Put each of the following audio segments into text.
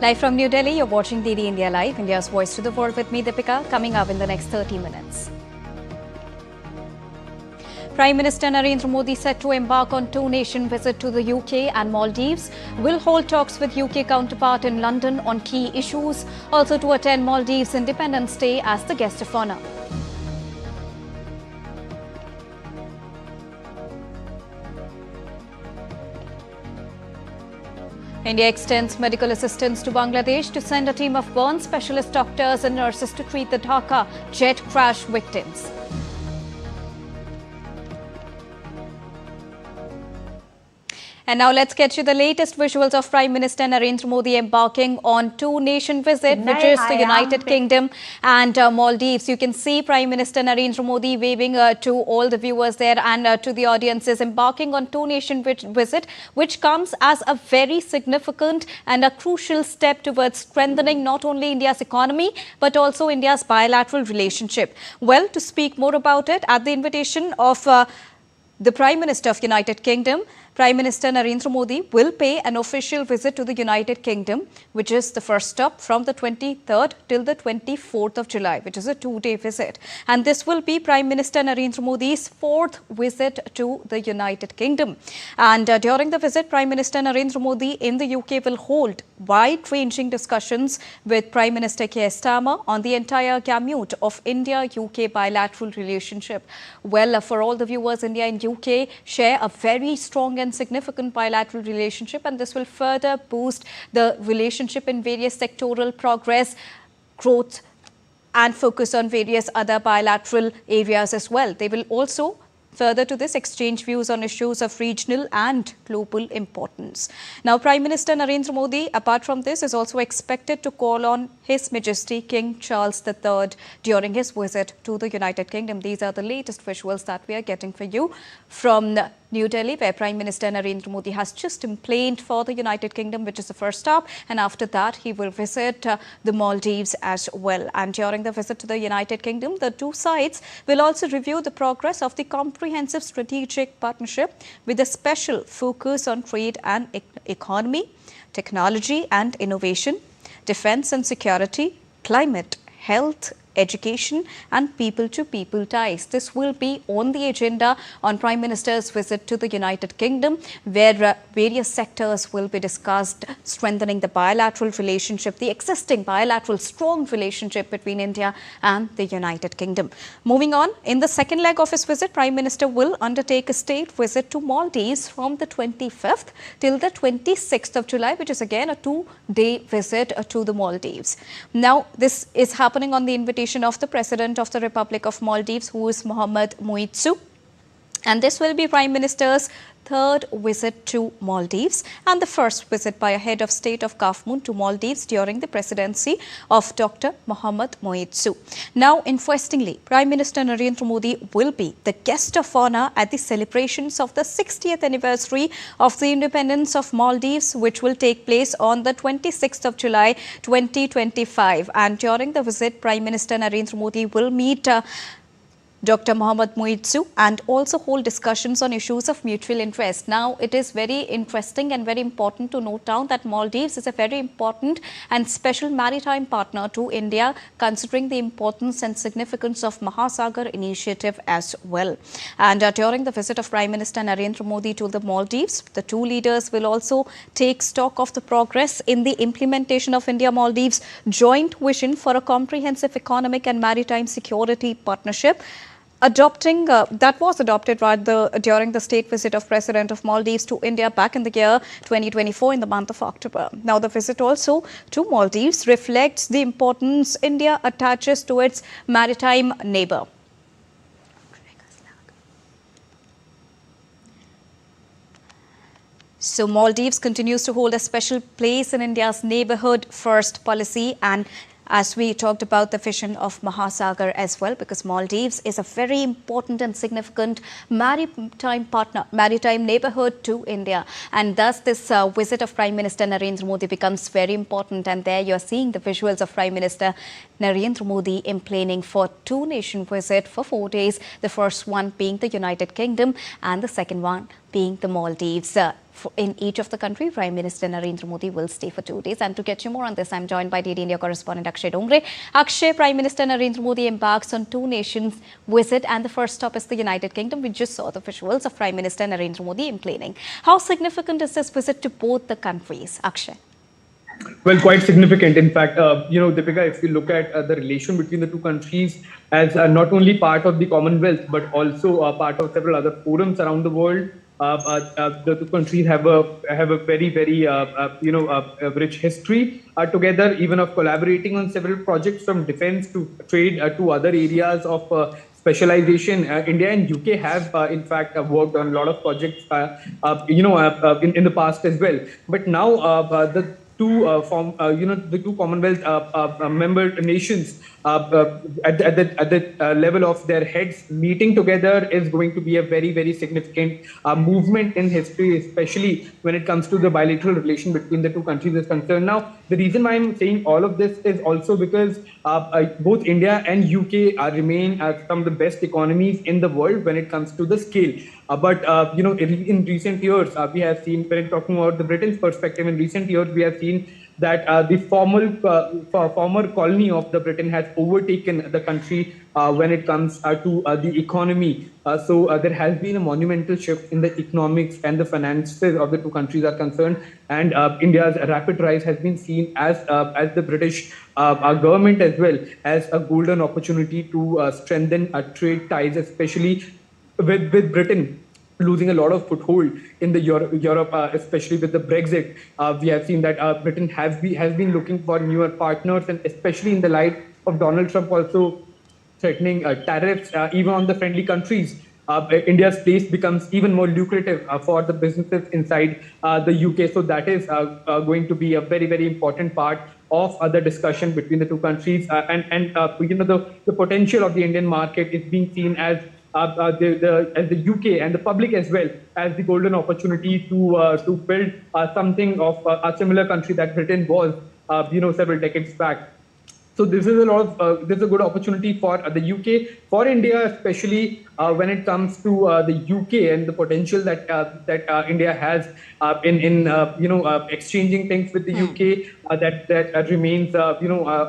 Live from New Delhi, you're watching DD India Live, India's voice to the world with me, Deepika, coming up in the next 30 minutes. Prime Minister Narendra Modi set to embark on two-nation visit to the UK and Maldives, will hold talks with UK counterpart in London on key issues, also to attend Maldives Independence Day as the guest of honour. India extends medical assistance to Bangladesh to send a team of burn specialist doctors and nurses to treat the Dhaka jet crash victims. And now let's get you the latest visuals of Prime Minister Narendra Modi embarking on two-nation visit, which is the United Kingdom and Maldives. You can see Prime Minister Narendra Modi waving to all the viewers there and to the audiences, embarking on two-nation visit, which comes as a very significant and a crucial step towards strengthening not only India's economy, but also India's bilateral relationship. Well, to speak more about it, at the invitation of the Prime Minister of United Kingdom, Prime Minister Narendra Modi will pay an official visit to the United Kingdom, which is the first stop from the 23rd till the 24th of July, which is a two-day visit. And this will be Prime Minister Narendra Modi's fourth visit to the United Kingdom. And during the visit, Prime Minister Narendra Modi in the UK will hold wide-ranging discussions with Prime Minister Keir Starmer on the entire gamut of India-UK bilateral relationship. Well, for all the viewers, India and UK share a very strong and significant bilateral relationship, and this will further boost the relationship in various sectoral progress, growth, and focus on various other bilateral areas as well. They will also further to this exchange views on issues of regional and global importance. Now, Prime Minister Narendra Modi, apart from this, is also expected to call on His Majesty King Charles III during his visit to the United Kingdom. These are the latest visuals that we are getting for you from New Delhi, where Prime Minister Narendra Modi has just emplaned for the United Kingdom, which is the first stop. And after that, he will visit the Maldives as well. And during the visit to the United Kingdom, the two sides will also review the progress of the comprehensive strategic partnership with a special focus on trade and economy, technology and innovation, defense and security, climate, health, education and people-to-people ties. This will be on the agenda on Prime Minister's visit to the United Kingdom, where various sectors will be discussed, strengthening the bilateral relationship, the existing bilateral strong relationship between India and the United Kingdom. Moving on, in the second leg of his visit, Prime Minister will undertake a state visit to Maldives from the 25th till the 26th of July, which is again a two-day visit to the Maldives. Now, this is happening on the invitation of the President of the Republic of Maldives, who is Mohammed Muitzu. And this will be Prime Minister's third visit to Maldives and the first visit by a head of state of Kafmoon to Maldives during the presidency of Dr. Mohammed Muitzu. Now, interestingly, Prime Minister Narendra Modi will be the guest of honour at the celebrations of the 60th anniversary of the independence of Maldives, which will take place on the 26th of July 2025. And during the visit, Prime Minister Narendra Modi will meet Dr. Mohammed Muitzu and also hold discussions on issues of mutual interest. Now, it is very interesting and very important to note down that Maldives is a very important and special maritime partner to India, considering the importance and significance of Mahasagar initiative as well. And during the visit of Prime Minister Narendra Modi to the Maldives, the two leaders will also take stock of the progress in the implementation of India-Maldives joint vision for a comprehensive economic and maritime security partnership, that was adopted during the state visit of President of Maldives to India back in the year 2024 in the month of October. Now, the visit also to Maldives reflects the importance India attaches to its maritime neighbour. So, Maldives continues to hold a special place in India's neighbourhood first policy, and as we talked about the vision of Mahasagar as well, because Maldives is a very important and significant maritime partner, maritime neighborhood to India. And thus this visit of Prime Minister Narendra Modi becomes very important. And there you are seeing the visuals of Prime Minister Narendra Modi emplaning for two-nation visit for 4 days, the first one being the United Kingdom and the second one being the Maldives. In each of the country, Prime Minister Narendra Modi will stay for 2 days. And to get you more on this, I'm joined by DD India correspondent Akshay Dongre. Akshay, Prime Minister Narendra Modi embarks on 2 nations visit, and the first stop is the United Kingdom. We just saw the visuals of Prime Minister Narendra Modi emplaning. How significant is this visit to both the countries, Akshay? Well, quite significant. In fact, Deepika, if you look at the relation between the two countries as not only part of the Commonwealth, but also part of several other forums around the world, the two countries have a very, very, rich history together, even of collaborating on several projects from defense to trade to other areas of specialization. India and UK have, in fact, worked on a lot of projects, in the past as well. But now the two Commonwealth member nations at the level of their heads meeting together is going to be a very, very significant movement in history, especially when it comes to the bilateral relation between the two countries is concerned. Now, the reason why I'm saying all of this is also because both India and UK remain some of the best economies in the world when it comes to the scale. But in recent years, we have seen, when talking about the Britain's perspective, in recent years, we have seen that the former colony of the Britain has overtaken the country when it comes to the economy. So there has been a monumental shift in the economics and the finances of the two countries are concerned. And India's rapid rise has been seen as the British government as well as a golden opportunity to strengthen trade ties, especially with Britain losing a lot of foothold in the Europe, especially with the Brexit. We have seen that Britain has been looking for newer partners, and especially in the light of Donald Trump also threatening tariffs, even on the friendly countries. India's place becomes even more lucrative for the businesses inside the UK. So that is going to be a very, very important part of the discussion between the two countries. The potential of the Indian market is being seen as the UK and the public as well as the golden opportunity to build something of a similar country that Britain was, several decades back. So this is this is a good opportunity for the UK, for India, especially when it comes to the UK and the potential that India has in exchanging things with the UK. That remains a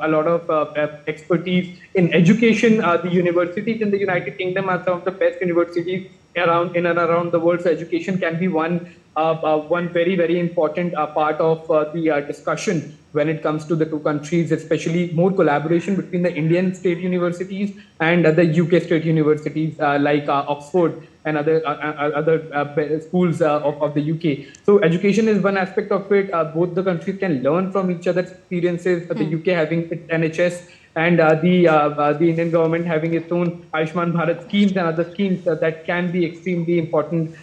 lot of expertise in education. The universities in the United Kingdom are some of the best universities around in and around the world. So education can be one very, very important part of the discussion when it comes to the two countries, especially more collaboration between the Indian state universities and the UK state universities like Oxford and other schools of the UK. So education is one aspect of it. Both the countries can learn from each other's experiences. The UK having its NHS and the Indian government having its own Ayushman Bharat schemes and other schemes that can be extremely important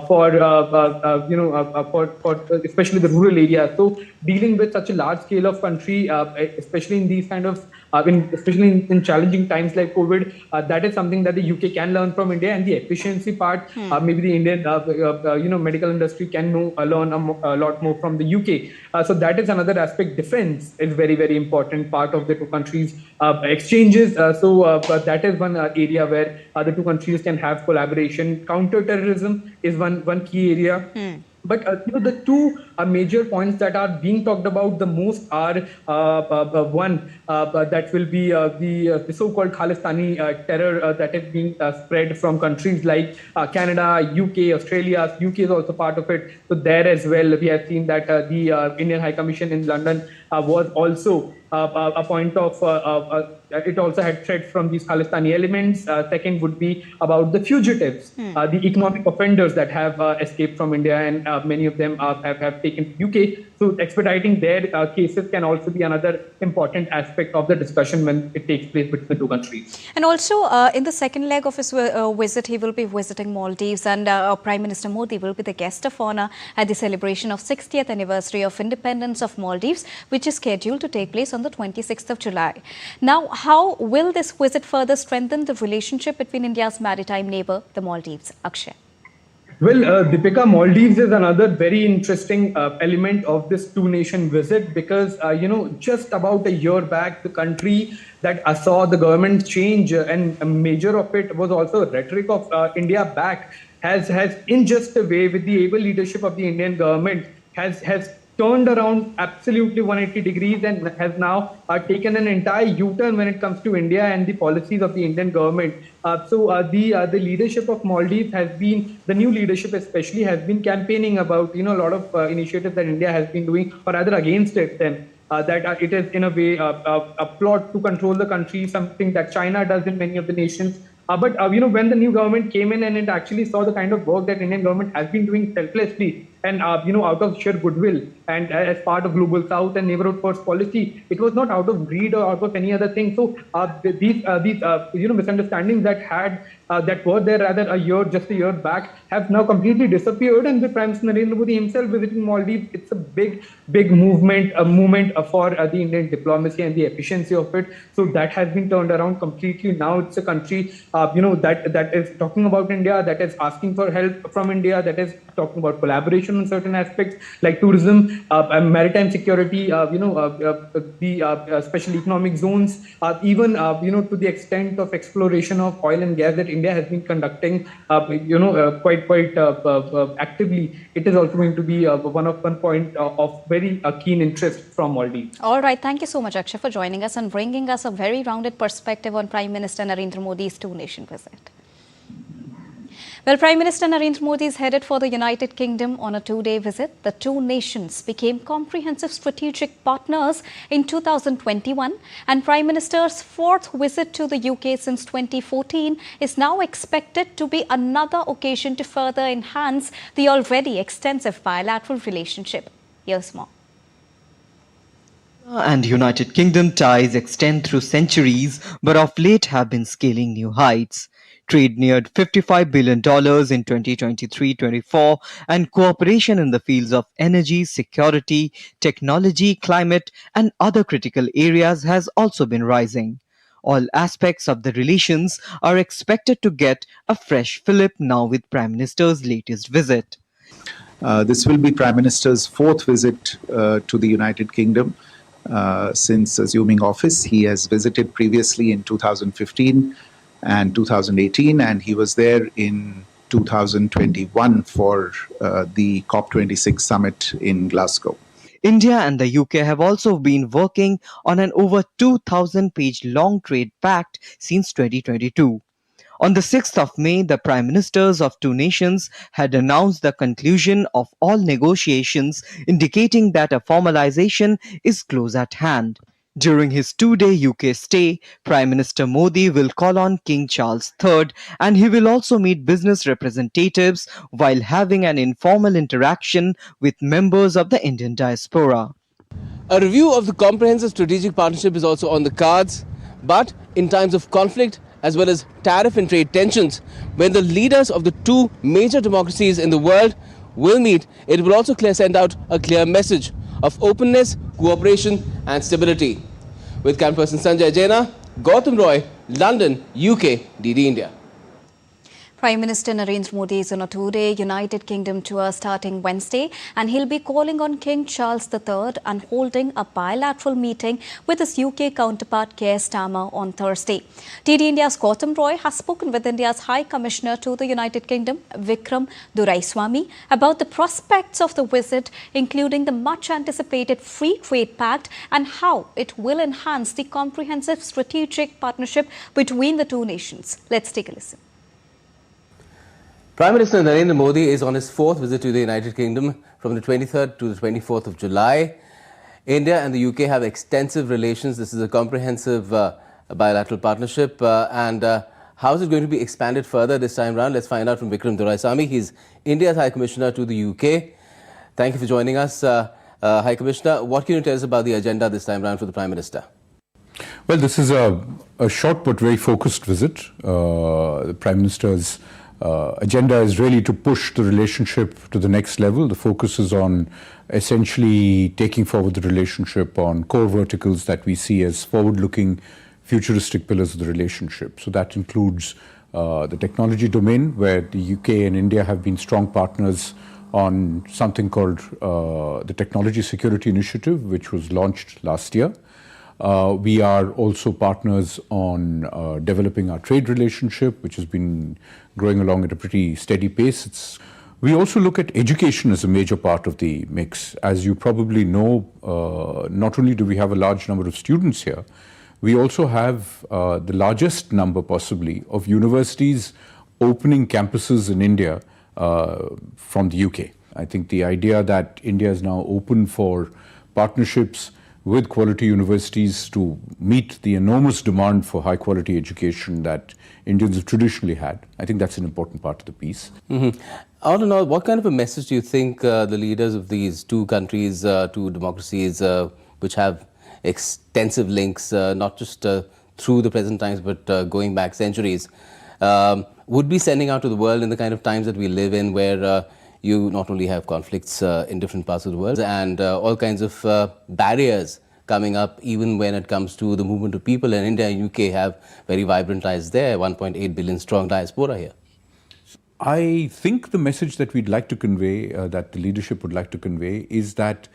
for especially the rural areas. So dealing with such a large scale of country, especially in these kind of especially in challenging times like COVID, that is something that the UK can learn from India. And the efficiency part, maybe the Indian medical industry can learn a lot more from the UK. So that is another aspect. Defense is very, very important part of the two countries exchanges. That is one area where the two countries can have collaboration. Counter-terrorism is one key area. But the two major points that are being talked about the most are one that will be the so-called Khalistani terror that is being spread from countries like Canada, UK, Australia. UK is also part of it. So there as well, we have seen that the Indian High Commission in London was also a point of it also had threats from these Khalistani elements. Second would be about the fugitives, the economic offenders that have escaped from India, and many of them have taken to UK. So expediting their cases can also be another important aspect of the discussion when it takes place between the two countries. And also in the second leg of his visit, he will be visiting Maldives, and Prime Minister Modi will be the guest of honor at the celebration of 60th anniversary of independence of Maldives, which is scheduled to take place on the 26th of July. Now, how will this visit further strengthen the relationship between India's maritime neighbor, the Maldives? Akshay. Well, Deepika, Maldives is another very interesting element of this two-nation visit because, just about a year back, the country that saw the government change and a major of it was also rhetoric of India back has in just a way, with the able leadership of the Indian government, has turned around absolutely 180 degrees and has now taken an entire U-turn when it comes to India and the policies of the Indian government. The leadership of Maldives has been, the new leadership especially, has been campaigning about a lot of initiatives that India has been doing, or rather against it. Them. That it is in a way a plot to control the country, something that China does in many of the nations. But when the new government came in and it actually saw the kind of work that Indian government has been doing selflessly and out of sheer goodwill and as part of Global South and Neighborhood First policy, it was not out of greed or out of any other thing. So these misunderstandings that were there rather just a year back have now completely disappeared. And with Prime Minister Narendra Modi himself visiting Maldives, it's a big movement for the Indian diplomacy and the efficiency of it. So that has been turned around completely. Now it's a country that is talking about India, that is asking for help from India, that is talking about collaboration on certain aspects like tourism, maritime security, the special economic zones, even to the extent of exploration of oil and gas that India has been conducting, quite actively. It is also going to be one point of very keen interest from Maldives. All right, thank you so much, Akshay, for joining us and bringing us a very rounded perspective on Prime Minister Narendra Modi's two-nation visit. Well, Prime Minister Narendra Modi is headed for the United Kingdom on a two-day visit. The two nations became comprehensive strategic partners in 2021, and Prime Minister's fourth visit to the UK since 2014 is now expected to be another occasion to further enhance the already extensive bilateral relationship. Here's more. And United Kingdom ties extend through centuries, but of late have been scaling new heights. Trade neared $55 billion in 2023-24, and cooperation in the fields of energy, security, technology, climate, and other critical areas has also been rising. All aspects of the relations are expected to get a fresh fillip now with Prime Minister's latest visit. This will be Prime Minister's fourth visit to the United Kingdom since assuming office. He has visited previously in 2015 and 2018, and he was there in 2021 for the COP26 summit in Glasgow. India and the UK have also been working on an over 2,000-page long trade pact since 2022. On the 6th of May, the Prime Ministers of two nations had announced the conclusion of all negotiations, indicating that a formalization is close at hand. During his two-day UK stay, Prime Minister Modi will call on King Charles III, and he will also meet business representatives while having an informal interaction with members of the Indian diaspora. A review of the comprehensive strategic partnership is also on the cards, but in times of conflict as well as tariff and trade tensions, when the leaders of the two major democracies in the world will meet, it will also send out a clear message of openness, cooperation and stability. With camperson Sanjay Jaina, Gautam Roy, London, UK, DD India. Prime Minister Narendra Modi is on a two-day United Kingdom tour starting Wednesday, and he'll be calling on King Charles III and holding a bilateral meeting with his UK counterpart Keir Starmer on Thursday. DD India's Gautam Roy has spoken with India's High Commissioner to the United Kingdom, Vikram Doordarshan, about the prospects of the visit, including the much-anticipated Free Trade Pact and how it will enhance the comprehensive strategic partnership between the two nations. Let's take a listen. Prime Minister Narendra Modi is on his fourth visit to the United Kingdom from the 23rd to the 24th of July. India and the UK have extensive relations. This is a comprehensive bilateral partnership. How is it going to be expanded further this time round? Let's find out from Vikram Doordarshan. He's India's High Commissioner to the UK. Thank you for joining us, High Commissioner. What can you tell us about the agenda this time round for the Prime Minister? Well, this is a short but very focused visit. The Prime Minister's agenda is really to push the relationship to the next level. The focus is on essentially taking forward the relationship on core verticals that we see as forward-looking, futuristic pillars of the relationship. So that includes the technology domain, where the UK and India have been strong partners on something called the Technology Security Initiative, which was launched last year. We are also partners on developing our trade relationship, which has been growing along at a pretty steady pace. We also look at education as a major part of the mix. As you probably know, not only do we have a large number of students here, we also have the largest number possibly of universities opening campuses in India from the UK. I think the idea that India is now open for partnerships with quality universities to meet the enormous demand for high quality education that Indians have traditionally had, I think that's an important part of the piece. I want to know, what kind of a message do you think the leaders of these two countries, two democracies, which have extensive links, not just through the present times, but going back centuries, would be sending out to the world in the kind of times that we live in, where you not only have conflicts in different parts of the world and all kinds of barriers coming up, even when it comes to the movement of people. And India and UK have very vibrant ties there, 1.8 billion strong diaspora here. I think the message that we'd like to convey, that the leadership would like to convey, is that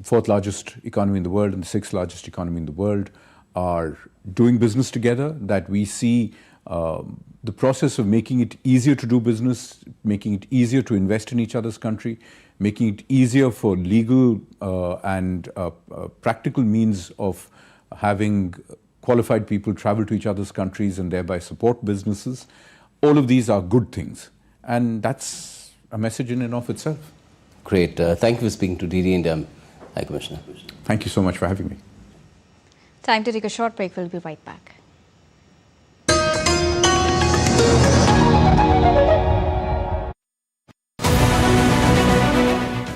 fourth largest economy in the world and the sixth largest economy in the world are doing business together, that we see the process of making it easier to do business, making it easier to invest in each other's country, making it easier for legal and practical means of having qualified people travel to each other's countries and thereby support businesses. All of these are good things, and that's a message in and of itself. Great. Thank you for speaking to DD India, High Commissioner. Thank you so much for having me. Time to take a short break. We'll be right back.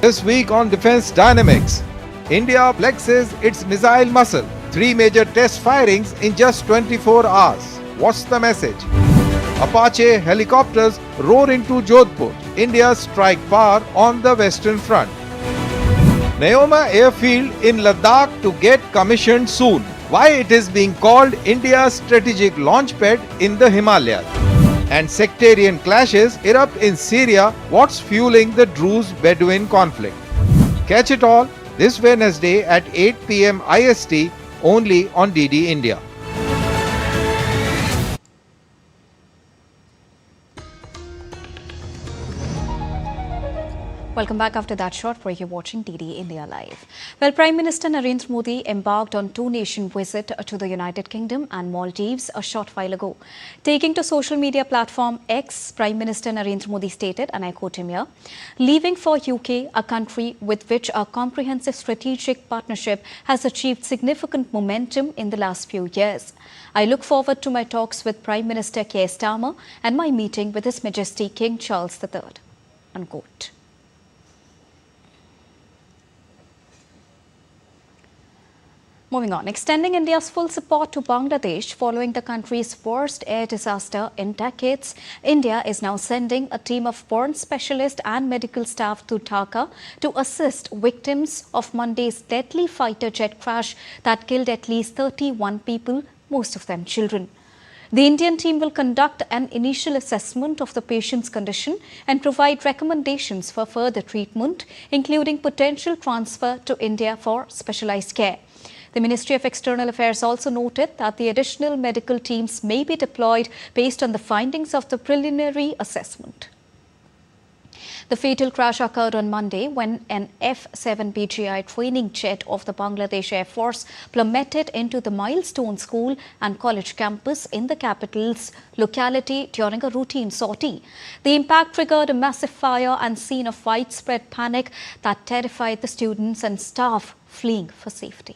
This week on Defense Dynamics, India flexes its missile muscle. 3 major test firings in just 24 hours. What's the message? Apache helicopters roar into Jodhpur. India's strike power on the Western Front. Neoma airfield in Ladakh to get commissioned soon. Why it is being called India's strategic launchpad in the Himalayas. And sectarian clashes erupt in Syria. What's fueling the Druze-Bedouin conflict? Catch it all this Wednesday at 8 p.m. IST only on DD India. Welcome back after that short break. You're watching DD India Live. Well, Prime Minister Narendra Modi embarked on two-nation visit to the United Kingdom and Maldives a short while ago. Taking to social media platform X, Prime Minister Narendra Modi stated, and I quote him here, "Leaving for UK, a country with which our comprehensive strategic partnership has achieved significant momentum in the last few years. I look forward to my talks with Prime Minister Keir Starmer and my meeting with His Majesty King Charles III." Unquote. Moving on, extending India's full support to Bangladesh following the country's worst air disaster in decades, India is now sending a team of burn specialists and medical staff to Dhaka to assist victims of Monday's deadly fighter jet crash that killed at least 31 people, most of them children. The Indian team will conduct an initial assessment of the patient's condition and provide recommendations for further treatment, including potential transfer to India for specialized care. The Ministry of External Affairs also noted that the additional medical teams may be deployed based on the findings of the preliminary assessment. The fatal crash occurred on Monday when an F-7 training jet of the Bangladesh Air Force plummeted into the Milestone School and College campus in the capital's locality during a routine sortie. The impact triggered a massive fire and scene of widespread panic that terrified the students and staff fleeing for safety.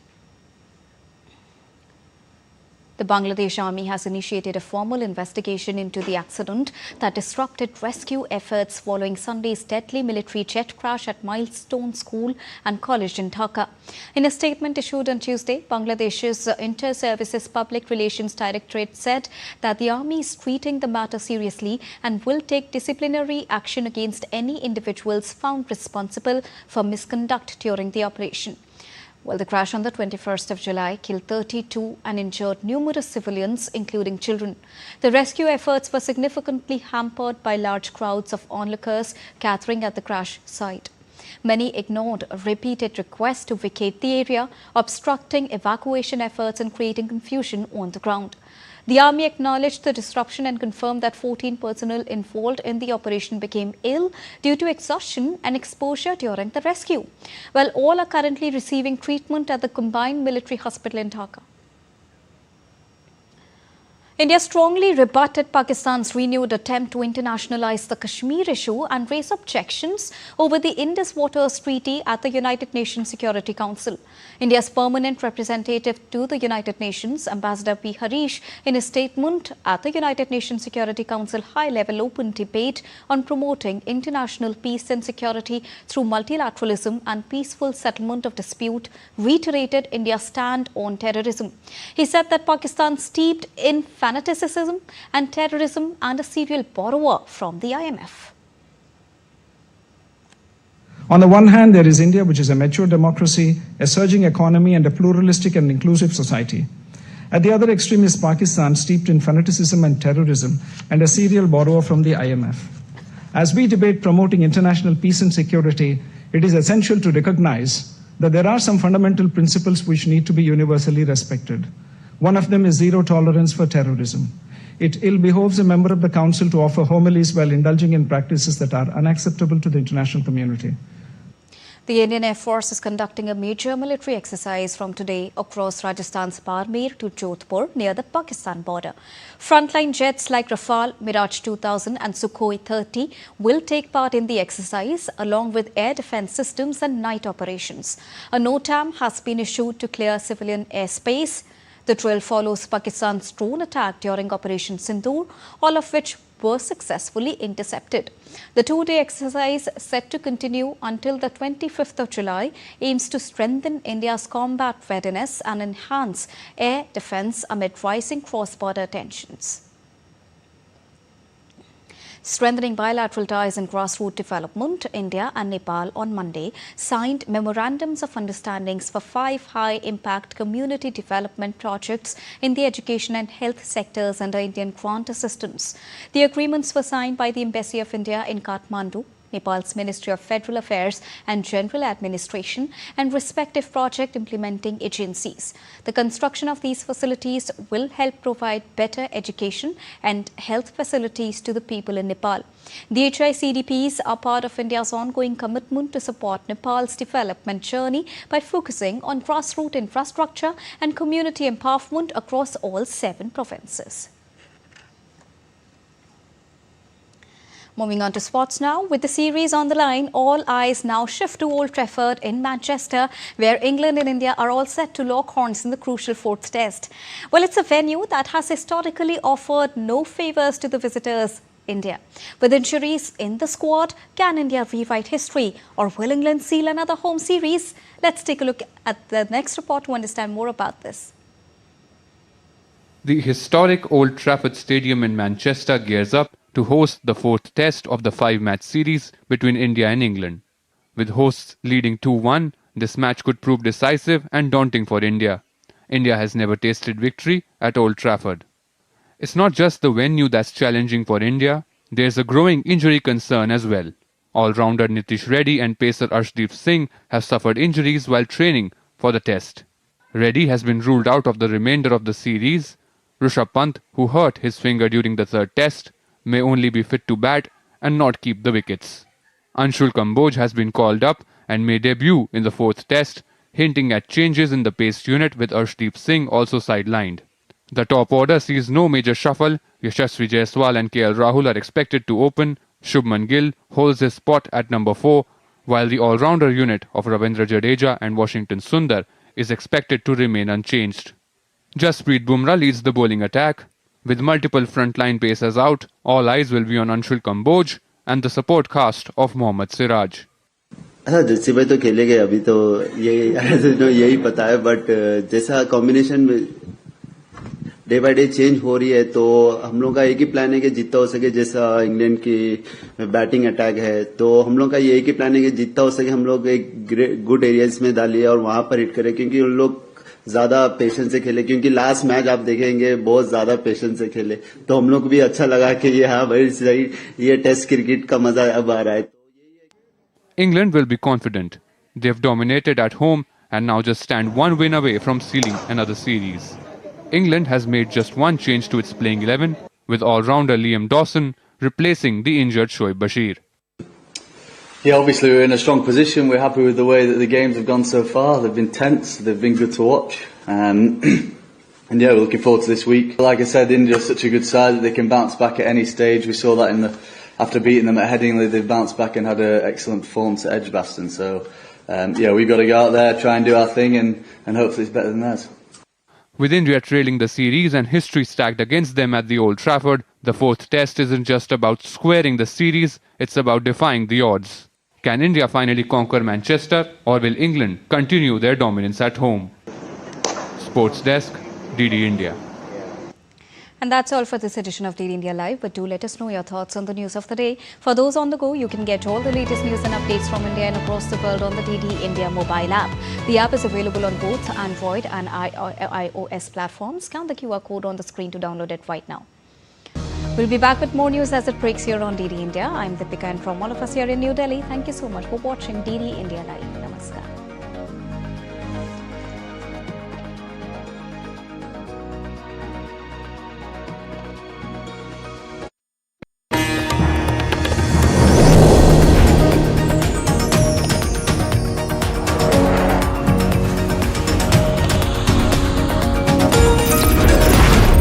The Bangladesh Army has initiated a formal investigation into the accident that disrupted rescue efforts following Sunday's deadly military jet crash at Milestone School and College in Dhaka. In a statement issued on Tuesday, Bangladesh's Inter-Services Public Relations Directorate said that the Army is treating the matter seriously and will take disciplinary action against any individuals found responsible for misconduct during the operation. Well, the crash on the 21st of July killed 32 and injured numerous civilians, including children. The rescue efforts were significantly hampered by large crowds of onlookers gathering at the crash site. Many ignored repeated requests to vacate the area, obstructing evacuation efforts and creating confusion on the ground. The army acknowledged the disruption and confirmed that 14 personnel involved in the operation became ill due to exhaustion and exposure during the rescue, while all are currently receiving treatment at the Combined Military Hospital in Dhaka. India strongly rebutted Pakistan's renewed attempt to internationalize the Kashmir issue and raise objections over the Indus Waters Treaty at the United Nations Security Council. India's permanent representative to the United Nations, Ambassador P. Harish, in a statement at the United Nations Security Council high-level open debate on promoting international peace and security through multilateralism and peaceful settlement of dispute, reiterated India's stand on terrorism. He said that Pakistan steeped in fanaticism and terrorism and a serial borrower from the IMF. On the one hand, there is India, which is a mature democracy, a surging economy, and a pluralistic and inclusive society. At the other extreme is Pakistan, steeped in fanaticism and terrorism, and a serial borrower from the IMF. As we debate promoting international peace and security, it is essential to recognize that there are some fundamental principles which need to be universally respected. One of them is zero tolerance for terrorism. It ill behoves a member of the Council to offer homilies while indulging in practices that are unacceptable to the international community. The Indian Air Force is conducting a major military exercise from today across Rajasthan's Barmer to Jodhpur near the Pakistan border. Frontline jets like Rafale, Mirage 2000 and Sukhoi 30 will take part in the exercise along with air defense systems and night operations. A NOTAM has been issued to clear civilian airspace. The drill follows Pakistan's drone attack during Operation Sindoor, all of which were successfully intercepted. The two-day exercise, set to continue until the 25th of July, aims to strengthen India's combat readiness and enhance air defense amid rising cross-border tensions. Strengthening bilateral ties and grassroots development, India and Nepal on Monday signed memorandums of understandings for 5 high-impact community development projects in the education and health sectors under Indian grant assistance. The agreements were signed by the Embassy of India in Kathmandu, Nepal's Ministry of Federal Affairs and General Administration, and respective project implementing agencies. The construction of these facilities will help provide better education and health facilities to the people in Nepal. The HICDPs are part of India's ongoing commitment to support Nepal's development journey by focusing on grassroots infrastructure and community empowerment across all 7 provinces. Moving on to sports now. With the series on the line, all eyes now shift to Old Trafford in Manchester, where England and India are all set to lock horns in the crucial 4th test. Well, it's a venue that has historically offered no favours to the visitors, India. With injuries in the squad, can India rewrite history, or will England seal another home series? Let's take a look at the next report to understand more about this. The historic Old Trafford Stadium in Manchester gears up to host the 4th test of the 5-match series between India and England. With hosts leading 2-1, this match could prove decisive and daunting for India. India has never tasted victory at Old Trafford. It's not just the venue that's challenging for India, there's a growing injury concern as well. All-rounder Nitish Reddy and pacer Arshdeep Singh have suffered injuries while training for the test. Reddy has been ruled out of the remainder of the series. Rishabh Pant, who hurt his finger during the 3rd test, may only be fit to bat and not keep the wickets. Anshul Kamboj has been called up and may debut in the 4th test, hinting at changes in the pace unit with Arshdeep Singh also sidelined. The top order sees no major shuffle. Yashasvi Jaiswal and KL Rahul are expected to open. Shubman Gill holds his spot at number 4, while the all-rounder unit of Ravindra Jadeja and Washington Sundar is expected to remain unchanged. Jasprit Bumrah leads the bowling attack. With multiple frontline pacers out, all eyes will be on Anshul Kamboj and the support cast of Mohammad Siraj. Jassi भाई तो खेलेंगे अभी तो यही पता है but जैसा combination day by day change हो रही है तो हम लोग का एक ही प्लान है कि जितना हो सके जैसा इंग्लैंड की बैटिंग अटैक है तो हम लोग का ये एक ही प्लान है कि जितना हो सके हम लोग एक गुड एरियाज में डालिए और वहां पर हिट करें क्योंकि उन लोग ज्यादा पेशेंस से खेले क्योंकि लास्ट मैच आप देखेंगे बहुत ज्यादा पेशेंस से खेले तो हम लोग को भी अच्छा लगा कि ये हाँ भाई सही ये टेस्ट क्रिकेट का मजा अब आ रहा है. England will be confident. They have dominated at home and now just stand one win away from sealing another series. England has made just one change to its playing 11, with all-rounder Liam Dawson replacing the injured Shoaib Bashir. Yeah, obviously we're in a strong position. We're happy with the way that the games have gone so far. They've been tense, they've been good to watch. And yeah, we're looking forward to this week. Like I said, India's such a good side that they can bounce back at any stage. We saw that after beating them at Headingley, they bounced back and had an excellent performance at Edgbaston. So yeah, we've got to go out there, try and do our thing, and hopefully it's better than theirs. With India trailing the series and history stacked against them at the Old Trafford, the fourth test isn't just about squaring the series, it's about defying the odds. Can India finally conquer Manchester, or will England continue their dominance at home? Sports Desk, DD India. And that's all for this edition of DD India Live, but do let us know your thoughts on the news of the day. For those on the go, you can get all the latest news and updates from India and across the world on the DD India mobile app. The app is available on both Android and iOS platforms. Scan the QR code on the screen to download it right now. We'll be back with more news as it breaks here on DD India. I'm Deepika, and from all of us here in New Delhi, thank you so much for watching DD India Live.